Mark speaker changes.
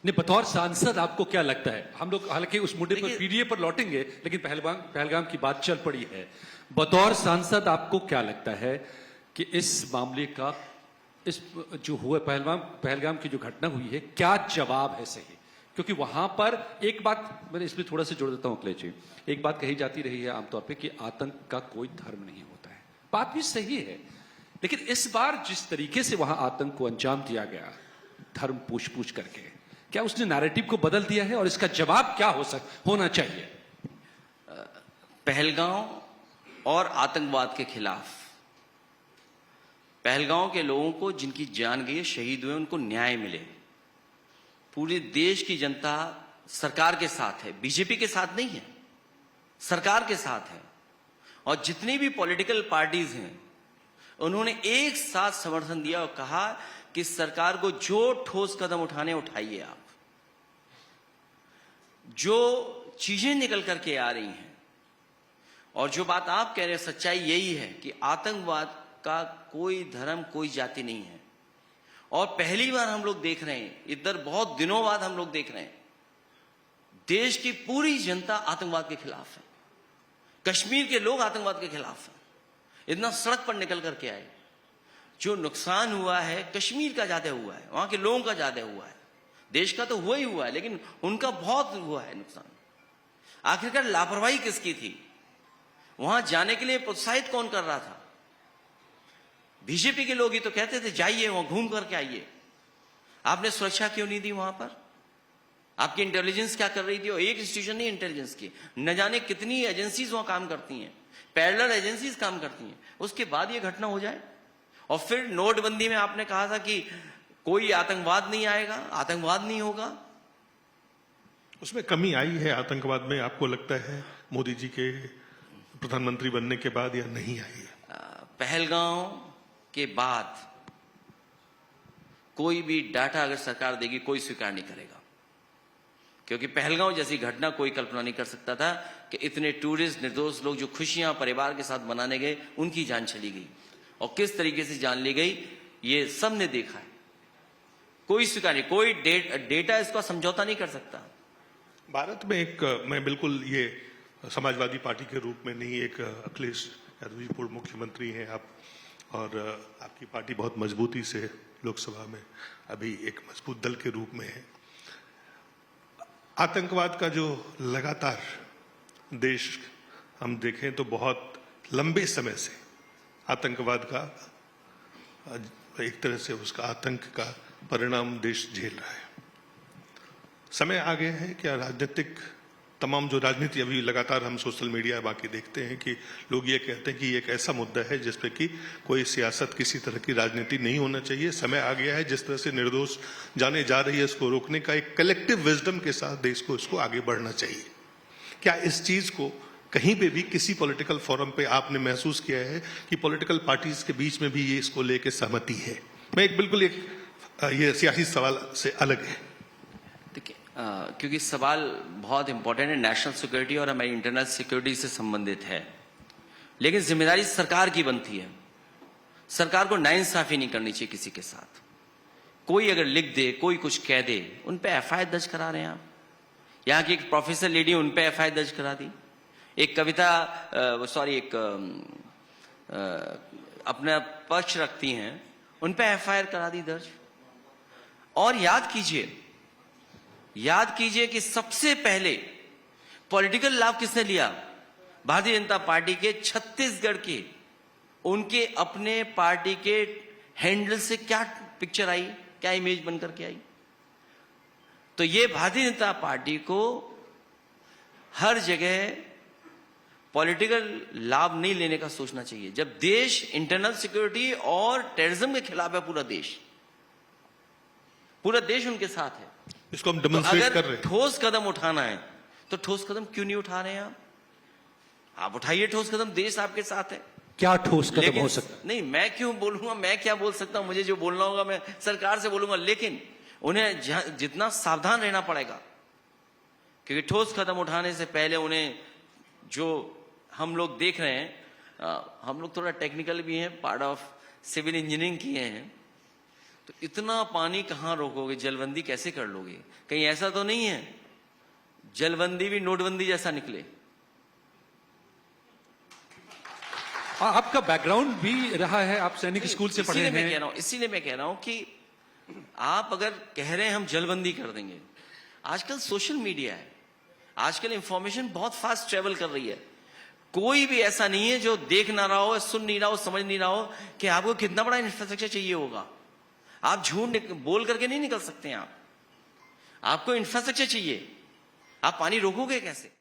Speaker 1: नहीं, बतौर सांसद आपको क्या लगता है? हम लोग हालांकि उस मुद्दे पर पीडीए पर लौटेंगे, लेकिन पहलगाम की बात चल पड़ी है। बतौर सांसद आपको क्या लगता है कि इस मामले का, इस जो हुआ पहलगाम की जो घटना हुई है, क्या जवाब है सही? क्योंकि वहां पर एक बात मैंने इसमें थोड़ा सा जोड़ देता हूं अखिलेश जी, एक बात कही जाती रही है आमतौर पे कि आतंक का कोई धर्म नहीं होता है। बात भी सही है, लेकिन इस बार जिस तरीके से वहां आतंक को अंजाम दिया गया, धर्म पूछ करके, क्या उसने नैरेटिव को बदल दिया है और इसका जवाब क्या होना चाहिए?
Speaker 2: पहलगांव और आतंकवाद के खिलाफ पहलगांव के लोगों को जिनकी जान गई, शहीद हुए, उनको न्याय मिले। पूरे देश की जनता सरकार के साथ है, बीजेपी के साथ नहीं है, सरकार के साथ है। और जितनी भी पॉलिटिकल पार्टीज हैं उन्होंने एक साथ समर्थन दिया और कहा कि सरकार को जो ठोस कदम उठाने उठाइए आप। जो चीजें निकल करके आ रही हैं और जो बात आप कह रहे हैं, सच्चाई यही है कि आतंकवाद का कोई धर्म, कोई जाति नहीं है। और पहली बार हम लोग देख रहे हैं, इधर बहुत दिनों बाद हम लोग देख रहे हैं, देश की पूरी जनता आतंकवाद के खिलाफ है। कश्मीर के लोग आतंकवाद के खिलाफ हैं, इतना सड़क पर निकल करके आए। जो नुकसान हुआ है कश्मीर का ज्यादा हुआ है, वहां के लोगों का ज्यादा हुआ है, देश का तो हुआ ही हुआ है, लेकिन उनका बहुत हुआ है नुकसान। आखिरकार लापरवाही किसकी थी? वहां जाने के लिए प्रोत्साहित कौन कर रहा था? बीजेपी के लोग ही तो कहते थे जाइए वहां घूम करके आइए। आपने सुरक्षा क्यों नहीं दी वहां पर? आपकी इंटेलिजेंस क्या कर रही थी? और एक इंस्टीट्यूशन नहीं इंटेलिजेंस की, न जाने कितनी एजेंसीज वहां काम करती हैं, पैरेलल एजेंसीज काम करती हैं। उसके बाद ये घटना हो जाए। और फिर नोटबंदी में आपने कहा था कि कोई आतंकवाद नहीं आएगा, आतंकवाद नहीं होगा।
Speaker 3: उसमें कमी आई है आतंकवाद में, आपको लगता है मोदी जी के प्रधानमंत्री बनने के बाद, या नहीं आई है?
Speaker 2: पहलगांव के बाद कोई भी डाटा अगर सरकार देगी, कोई स्वीकार नहीं करेगा। क्योंकि पहलगांव जैसी घटना कोई कल्पना नहीं कर सकता था कि इतने टूरिस्ट, निर्दोष लोग जो खुशियां परिवार के साथ मनाने गए, उनकी जान चली गई। और किस तरीके से जान ली गई, ये सबने देखा है। कोई स्वीकार नहीं, कोई डेटा इसका समझौता नहीं कर सकता।
Speaker 3: भारत में एक, मैं बिल्कुल ये समाजवादी पार्टी के रूप में नहीं, एक अखिलेश यादव जी पूर्व मुख्यमंत्री हैं आप, और आपकी पार्टी बहुत मजबूती से लोकसभा में अभी एक मजबूत दल के रूप में है। आतंकवाद का जो लगातार देश हम देखें तो बहुत लंबे समय से आतंकवाद का एक तरह से उसका आतंक का परिणाम देश झेल रहा है। समय आ गया है क्या राजनीतिक तमाम जो राजनीति अभी लगातार हम सोशल मीडिया बाकी देखते हैं कि लोग ये कहते हैं कि ये एक ऐसा मुद्दा है जिस पे कि कोई सियासत, किसी तरह की राजनीति नहीं होना चाहिए। समय आ गया है जिस तरह से निर्दोष जाने जा रही है, इसको रोकने का एक कलेक्टिव विजडम के साथ देश को इसको आगे बढ़ना चाहिए। क्या इस चीज को कहीं पे भी किसी पॉलिटिकल फोरम पे आपने महसूस किया है कि पॉलिटिकल पार्टीज के बीच में भी ये इसको लेके सहमति है? मैं एक बिल्कुल ये सियासी सवाल से अलग है।
Speaker 2: देखिए, क्योंकि सवाल बहुत इंपॉर्टेंट है, नेशनल सिक्योरिटी और हमारी इंटरनल सिक्योरिटी से संबंधित है। लेकिन जिम्मेदारी सरकार की बनती है। सरकार को नाइंसाफी नहीं करनी चाहिए किसी के साथ। कोई अगर लिख दे, कोई कुछ कह दे, उन पे एफआईआर दर्ज करा रहे हैं आप। यहाँ की एक प्रोफेसर लेडी, उन पे एफआईआर दर्ज करा दी। एक कविता अपना पक्ष रखती हैं, उन पे एफआईआर करा दी दर्ज। और याद कीजिए कि सबसे पहले पॉलिटिकल लाभ किसने लिया? भारतीय जनता पार्टी के छत्तीसगढ़ के, उनके अपने पार्टी के हैंडल से क्या पिक्चर आई, क्या इमेज बनकर के आई। तो ये भारतीय जनता पार्टी को हर जगह पॉलिटिकल लाभ नहीं लेने का सोचना चाहिए। जब देश इंटरनल सिक्योरिटी और टेररिज्म के खिलाफ है, पूरा देश उनके साथ है।
Speaker 3: इसको हम डेमोन्स्ट्रेट कर रहे हैं।
Speaker 2: ठोस कदम उठाना है तो ठोस कदम क्यों नहीं उठा रहे हैं आप उठाइए ठोस कदम, देश आपके साथ है।
Speaker 1: क्या ठोस कदम हो सकता है?
Speaker 2: नहीं, मैं क्यों बोलूंगा, मैं क्या बोल सकता हूं? मुझे जो बोलना होगा मैं सरकार से बोलूंगा, लेकिन उन्हें जितना सावधान रहना पड़ेगा, क्योंकि ठोस कदम उठाने से पहले उन्हें, जो हम लोग देख रहे हैं, हम लोग थोड़ा टेक्निकल भी हैं, पार्ट ऑफ सिविल इंजीनियरिंग किए हैं, तो इतना पानी कहां रोकोगे? जलबंदी कैसे कर लोगे? कहीं ऐसा तो नहीं है जलबंदी भी नोटबंदी जैसा निकले?
Speaker 1: आपका बैकग्राउंड भी रहा है, आप सैनिक स्कूल से पढ़े हैं।
Speaker 2: इसीलिए मैं कह रहा हूं कि आप अगर कह रहे हैं हम जलबंदी कर देंगे, आजकल सोशल मीडिया है, आजकल इंफॉर्मेशन बहुत फास्ट ट्रेवल कर रही है। कोई भी ऐसा नहीं है जो देख ना रहा हो, सुन नहीं रहा हो, समझ नहीं रहा हो कि आपको कितना बड़ा इंफ्रास्ट्रक्चर चाहिए होगा। आप झूठ बोल करके नहीं निकल सकते हैं। आपको इंफ्रास्ट्रक्चर चाहिए, आप पानी रोकोगे कैसे?